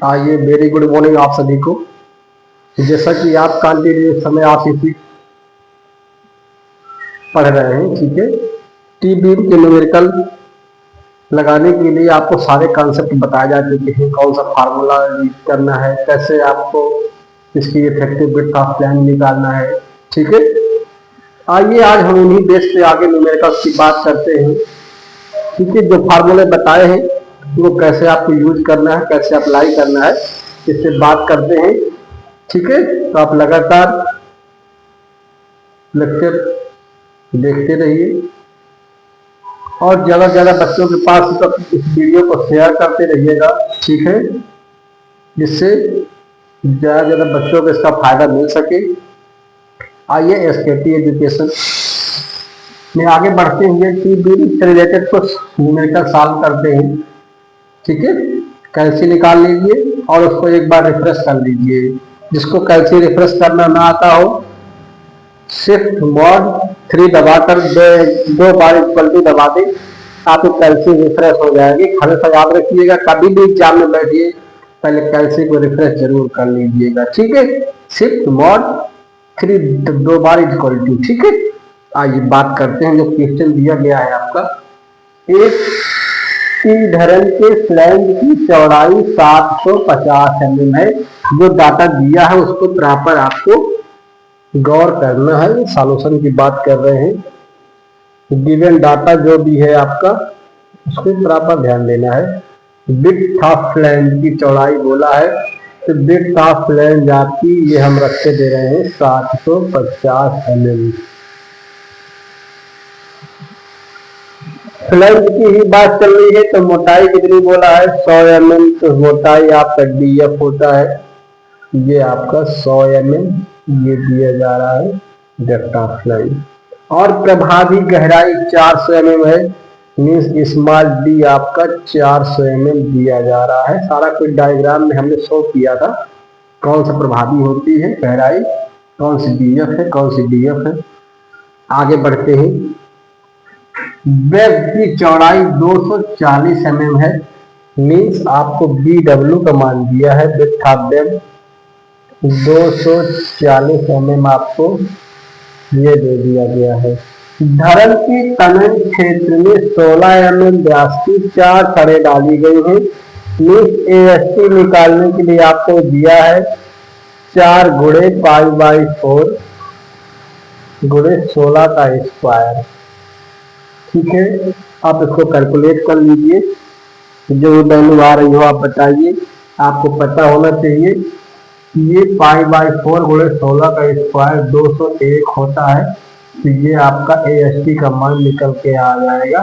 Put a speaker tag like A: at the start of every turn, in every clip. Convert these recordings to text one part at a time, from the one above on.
A: आइए, very good morning आप सभी को। जैसा कि आप कंटिन्यू समय आप इसी पढ़ रहे हैं, ठीक है। टी बीम के न्यूमेरिकल लगाने के लिए आपको सारे कॉन्सेप्ट बताए जा चुके हैं, कौन सा फार्मूला यूज करना है, कैसे आपको इसकी इफेक्टिव विड्थ ऑफ प्लान निकालना है, ठीक है। आइए आज हम उन्हीं बेस पे आगे न्यूमेरिकल की बात करते हैं, ठीक है। जो फार्मूले बताए हैं वो कैसे आपको यूज करना है, कैसे अप्लाई करना है, इससे बात करते हैं, ठीक है। तो आप लगातार लेक्चर देखते रहिए और ज़्यादा से ज़्यादा बच्चों के पास तक इस वीडियो को शेयर करते रहिएगा, ठीक है, जिससे ज़्यादा से ज़्यादा बच्चों को इसका फायदा मिल सके। आइए एसकेटी एजुकेशन में आगे बढ़ते हुए टी बीम से रिलेटेड कुछ न्यूमेरिकल सॉल्व करते हैं, ठीक है। कैलसी निकाल लीजिए और उसको एक बार रिफ्रेश कर लीजिए। जिसको कैलसी रिफ्रेश करना ना आता हो, शिफ्ट मॉड 3 दबाकर दो बार इक्वल टू दबा दें, आपकी कैलसी रिफ्रेश हो जाएगी। हमेशा याद रखिएगा, कभी भी एग्जाम में बैठिए पहले कैलसी को रिफ्रेश जरूर कर लीजिएगा, ठीक है। शिफ्ट मॉड 3 दो बार इक्वल टू, ठीक है। आइए बात करते हैं जो क्वेश्चन दिया गया है आपका। एक धरन के फ्लैंज की चौड़ाई 750 mm है। जो डाटा दिया है उसको प्रॉपर आपको गौर करना है। सॉल्यूशन की बात कर रहे हैं। गिवन डाटा जो भी है आपका उसको प्रॉपर ध्यान देना है। विड्थ ऑफ फ्लैंज की चौड़ाई बोला है, तो विड्थ ऑफ फ्लैंज आपकी ये हम रखते दे रहे हैं 750 mm। फ्लैंज की ही बात चल रही है तो मोटाई कितनी बोला है 100 mm। तो मोटाई आपका डीएफ होता है, ये आपका 100 mm ये दिया जा रहा है डेप्थ ऑफ फ्लैंज। और प्रभावी गहराई 400 mm है, मीन्स स्मॉल डी आपका 400 mm दिया जा रहा है। सारा कुछ डायग्राम में हमने शो किया था, कौन सा प्रभावी होती है गहराई, कौन सी डीएफ है, कौन सी डीएफ है। आगे बढ़ते हैं। वेब की चौड़ाई 240 mm है, मीन्स आपको BW का मान दिया है। विड्थ ऑफ वेब 240 mm आपको ये दे दिया गया है। धरन की तनन क्षेत्र में 16 mm व्यास की 4 छड़ें डाली गई हैं। मीन्स AST निकालने के लिए आपको दिया है 4 गुणे π/4 गुणे 16 का स्क्वायर, ठीक है। आप इसको कैलकुलेट कर लीजिए, जो वैल्यू आ रही हो आप बताइए। आपको पता होना चाहिए ये π/4 गुणे 16 का स्क्वायर 201 होता है। तो ये आपका AST का मान निकल के आ जाएगा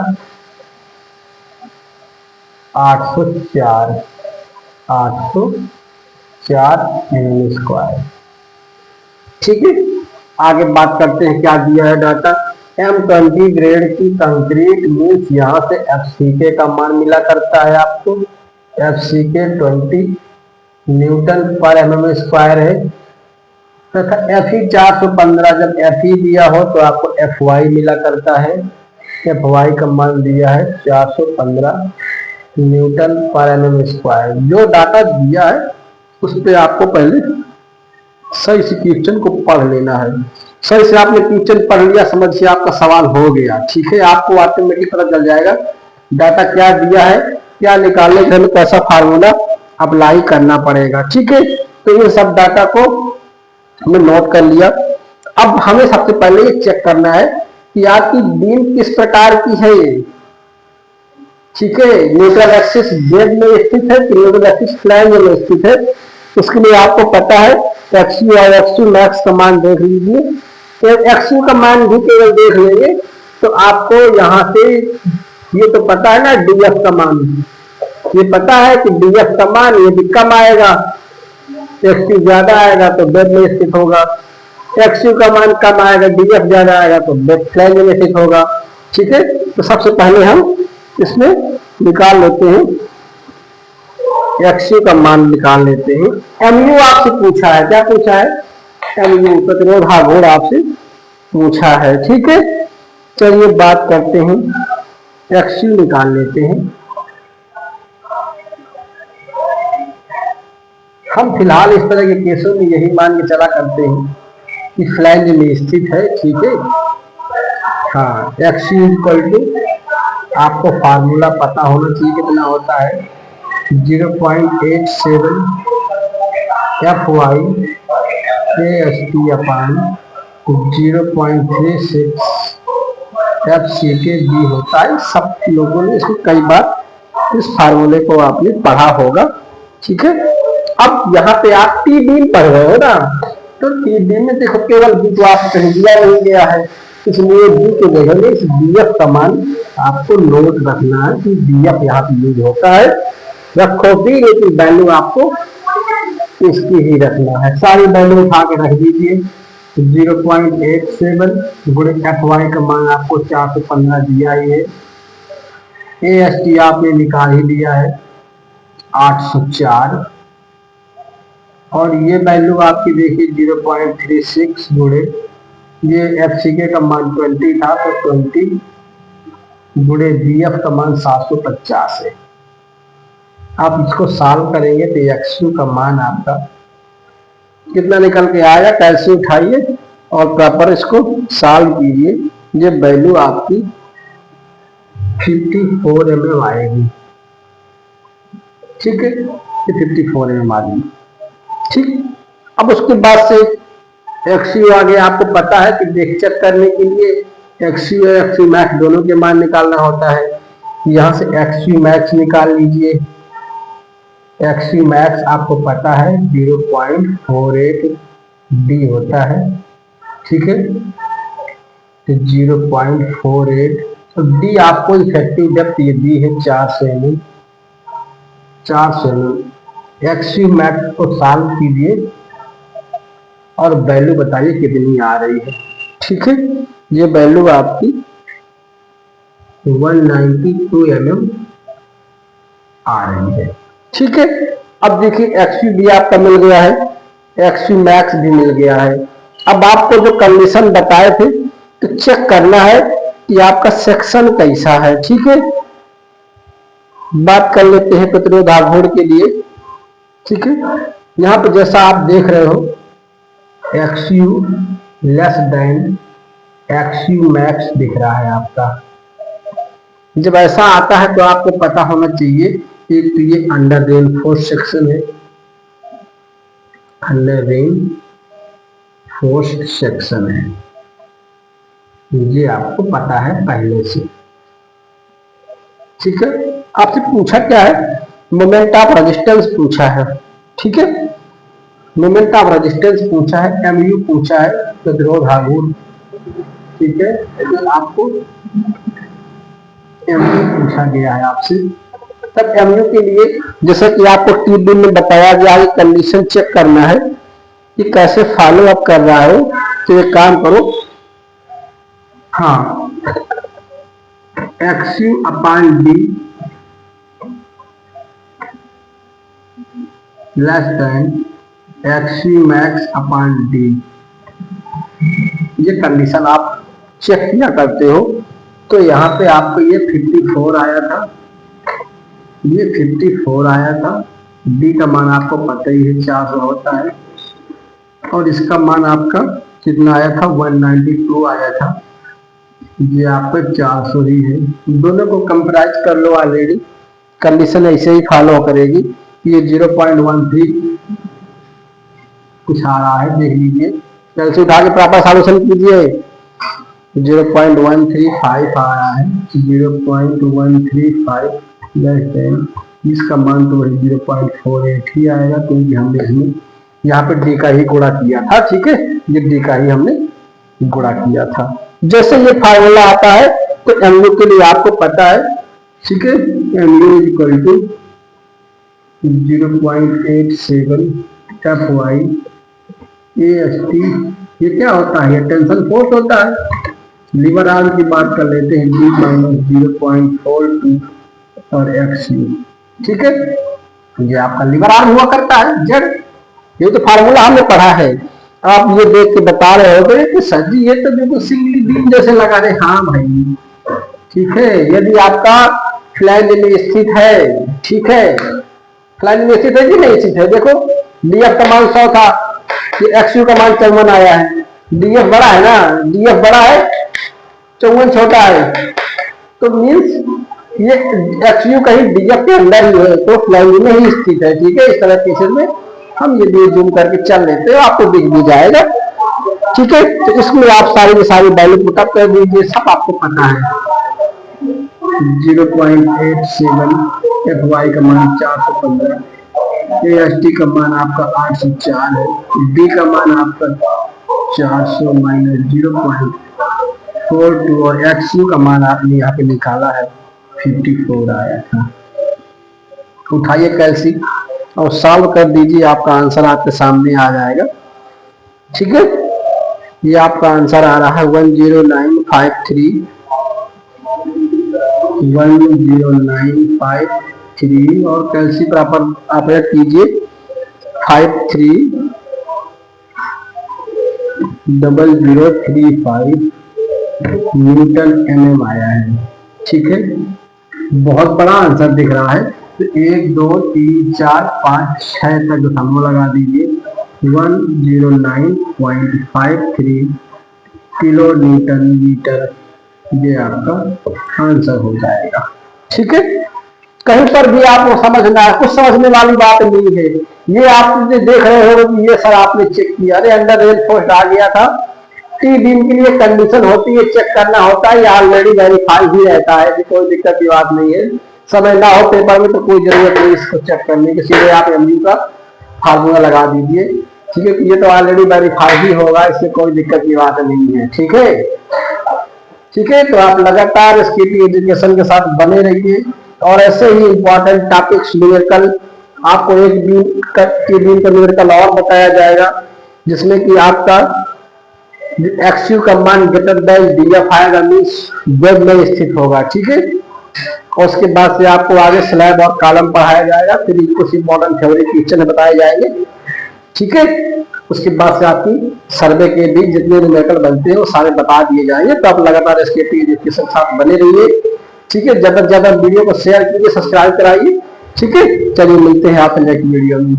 A: 804 mm स्क्वायर, ठीक है। आगे बात करते हैं क्या दिया है डाटा। M20 ग्रेड की कंक्रीट मीन्स यहाँ से FCK का मान मिला करता है आपको। FCK 20 न्यूटन पर mm स्क्वायर है, तथा Fe 415 जब Fe दिया हो तो आपको Fy मिला करता है। Fy का मान दिया है 415 न्यूटन पर mm स्क्वायर। जो डाटा दिया है उस पर आपको पहले सही से क्वेश्चन को पढ़ लेना है। सही से आपने क्वेश्चन पढ़ लिया, समझिए आपका सवाल हो गया, ठीक है। आपको ऑटोमेटिक पता चल जाएगा डाटा क्या दिया है, क्या निकालने के लिए कैसा फार्मूला अप्लाई करना पड़ेगा, ठीक है। तो ये सब डाटा को हमने नोट कर लिया। अब हमें सबसे पहले ये चेक करना है कि आपकी बीम किस प्रकार की है ये, ठीक है। न्यूट्रल एक्सिस जेड में स्थित है कि न्यूट्रल एक्सिस फ्लैंज में स्थित है, उसके लिए आपको पता है XU और XU मैक्स का मान देख लीजिए। तो XU का मान भी केवल देख लेंगे तो आपको यहाँ से ये तो पता है ना DF का मान, ये पता है कि DF का मान ये भी कम आएगा, XU ज्यादा आएगा तो बेड में स्थित होगा। XU का मान कम आएगा, DF ज्यादा आएगा तो बेड फ्लैंज में स्थित होगा, ठीक है। तो सबसे पहले हम इसमें निकाल लेते हैं, XU का मान निकाल लेते हैं। MU आपसे पूछा है, क्या पूछा है, MU प्रतिरोधाघूर्ण आपसे पूछा है, ठीक है। चलिए बात करते हैं एक्स यू निकाल लेते हैं। हम फिलहाल इस तरह के केसों में यही मान के चला करते हैं कि फ्लैंज में स्थित है, ठीक है। हाँ, एक्स यू इक्वल टू, आपको फार्मूला पता होना चाहिए कितना होता है, 0.87 F Y A S T upon 0.36 F C K B होता है। सब लोगों ने इसको कई बार इस फार्मूले को आपने पढ़ा होगा, ठीक है। अब यहाँ पे आप टी बीम पढ़ रहे हो ना, तो टी बीम में देखो केवल बी तो आप कहीं दिया नहीं गया है, इसलिए बी को देखेंगे। इस बी एफ का मान आपको नोट रखना है कि बी एफ यहाँ पे यूज होता है, रखो भी, लेकिन वैल्यू आपको इसकी ही रखना है। सारी वैल्यू उठा के रख दीजिए। 0.87 गुणे एफ वाई का मान आपको 415 दिया ही है, ए एस टी आपने निकाल ही लिया है 804, और ये वैल्यू आपकी देखिए 0.36 गुणे, ये एफ सी के का मान 20 था, तो 20 गुणे बी एफ का मान 750 है। आप इसको सॉल्व करेंगे तो एक्स यू का मान आपका कितना निकल के आएगा, कैसे उठाइए और प्रॉपर इसको सॉल्व कीजिए। ये वैल्यू आपकी 54 mm आएगी, ठीक है, ये 54 mm आ गई, ठीक। अब उसके बाद से एक्स यू आगे आपको पता है कि देख चेक करने के लिए एक्स यू और एक्स यू मैक्स दोनों के मान निकालना होता है। यहां से एक्स यू मैक्स निकाल लीजिए। एक्स यू मैक्स आपको पता है 0.48 डी होता है, ठीक है, तो 0.48, तो डी आपको इफेक्टिव डेप्थ ये दी है 400 mm, 400 mm। X you max को सॉल्व कीजिए और वैल्यू बताइए कितनी आ रही है, ठीक है। ये वैल्यू आपकी 192 mm आ रही है, ठीक है। अब देखिए एक्स यू भी आपका मिल गया है, एक्स यू मैक्स भी मिल गया है। अब आपको जो कंडीशन बताए थे तो चेक करना है कि आपका सेक्शन कैसा है, ठीक है। बात कर लेते हैं प्रतिरोध आघूर्ण के लिए, ठीक है। यहाँ पे जैसा आप देख रहे हो x you less than x you max दिख रहा है आपका। जब ऐसा आता है तो आपको पता होना चाहिए, एक तो ये अंडर रेनफोर्स सेक्शन है, अंडर रेनफोर्स सेक्शन है, ये आपको पता है पहले से, ठीक है। आपसे पूछा क्या है, मोमेंट ऑफ रेजिस्टेंस पूछा है, ठीक है, मोमेंट ऑफ रेजिस्टेंस पूछा है, एमयू पूछा है, प्रतिरोध आघूर्ण, ठीक है। तो आपको एमयू पूछा गया है आपसे, तब एमयू के लिए जैसे कि आपको टी में बताया गया है, कंडीशन चेक करना है कि कैसे फॉलो अप कर रहा है। तो एक काम करो, हाँ, X you upon D less than x you max upon D, ये कंडीशन आप चेक किया करते हो। तो यहाँ पे आपको ये 54 आया था, ये 54 आया था, डी का मान आपको पता ही है 400 होता है, और इसका मान आपका कितना आया था 192 आया था, ये आपका 400 ही है। दोनों को कंपेराइज कर लो, ऑलरेडी कंडीशन ऐसे ही फॉलो करेगी। ये 0.13 कुछ आ रहा है, देख लीजिए, कैलसी उठा के प्रॉपर सॉल्यूशन कीजिए। 0.135 आ रहा है, 0.135 लेस देन, इसका मान तो वही 0.48 ही आएगा, क्योंकि हमने इसमें यहाँ पे डी का ही गुणा किया था, ठीक है, ये डी का ही हमने गुणा किया था। जैसे ये फार्मूला आता है तो एमयू के लिए आपको पता है, ठीक है, M U equal to 0.87 F Y A S T, ये क्या होता है, ये टेंशन फोर्स होता है। लीवर आर्म की बात कर लेते हैं, डी माइनस 0.42 और एक्स यू, ठीक है, ये आपका लीवर आर्म हुआ करता है जेड। ये तो फार्मूला हमने पढ़ा है, आप ये देख के बता रहे हो कि सर जी ये तो बिल्कुल सिंगली बीम जैसे लगा रहे। हाँ भाई, ठीक है। यदि आपका फ्लैंज में स्थित है, ठीक है, फ्लैंज में स्थित है कि नहीं स्थित है, देखो डीएफ का मान 100 था, ये एक्सयू का मान 54 आया है। डीएफ बड़ा है ना, डीएफ बड़ा है, 54 छोटा है, तो मीन्स ये एक्सयू कहीं डीएफ के अंदर ही है, तो फ्लैंज में ही स्थित है। ठीक है, इस तरह केसेस में हम ये जूम करके चल लेते हैं, आपको दिख भी जाएगा। ठीक है, तो इसमें आप सारी की सारी वैल्यू पुटअप कर दीजिए, सब आपको पता है। 0.87 एफ वाई का मान 415, AST का मान आपका 804 है, डी का मान आपका 400 माइनस 0.42 और एक्सयू का मान आपने यहाँ पे निकाला है 54 आया था। उठाइए कैलसी और सॉल्व कर दीजिए, आपका आंसर आपके सामने आ जाएगा। ठीक है, ये आपका आंसर आ रहा है 10953 और कैलसी प्रॉपर ऑपरेट कीजिए 530035 न्यूटन mm आया है। ठीक है, बहुत बड़ा आंसर दिख रहा है, तो 1 2 3 4 5 6 तक दशमलव लगा दीजिए। 109.53 किलो न्यूटन मीटर, ये आपका आंसर हो जाएगा। ठीक है, कहीं पर भी आपको समझना है, कुछ समझने वाली बात नहीं है। ये आप देख रहे हो कि ये सर आपने चेक किया, अरे अंडर रेल पोस्ट आ गया था, टी बीम के लिए कंडीशन होती है, चेक करना होता है, ये ऑलरेडी वेरीफाई ही रहता है, कोई दिक्कत की बात नहीं है। समय ना हो पेपर में तो कोई जरूरत नहीं इसको चेक करने की, सीधे आप एमयू का फार्मूला लगा दीजिए। ठीक है, ये तो ऑलरेडी वेरीफाई ही होगा, इससे कोई दिक्कत की बात नहीं है। ठीक है, ठीक है, तो आप लगातार स्केटी एजुकेशन के साथ बने रहिए और ऐसे ही इंपॉर्टेंट टॉपिक्स न्यूमेरिकल, आपको एक बीम का न्यूमेरिकल और बताया जाएगा, जिसमें कि आपका एक्सयू का मान ग्रेटर देन डीएफ आएगा, मीन्स वेब में स्थित होगा। ठीक है, और उसके बाद से आपको आगे स्लैब और कॉलम पढ़ाया जाएगा, फिर कुछ मॉडर्न थ्योरी क्वेश्चन बताए जाएंगे। ठीक है, उसके बाद से आपकी सर्वे के भी जितने न्यूमेरिकल बनते हैं वो सारे बता दिए जाएंगे। तो आप लगातार एसकेटी एजुकेशन के साथ बने रहिए। ठीक है, ज्यादा से ज्यादा वीडियो को शेयर कीजिए, सब्सक्राइब कराइए। ठीक है, चलिए मिलते हैं आपसे नेक्स्ट वीडियो में।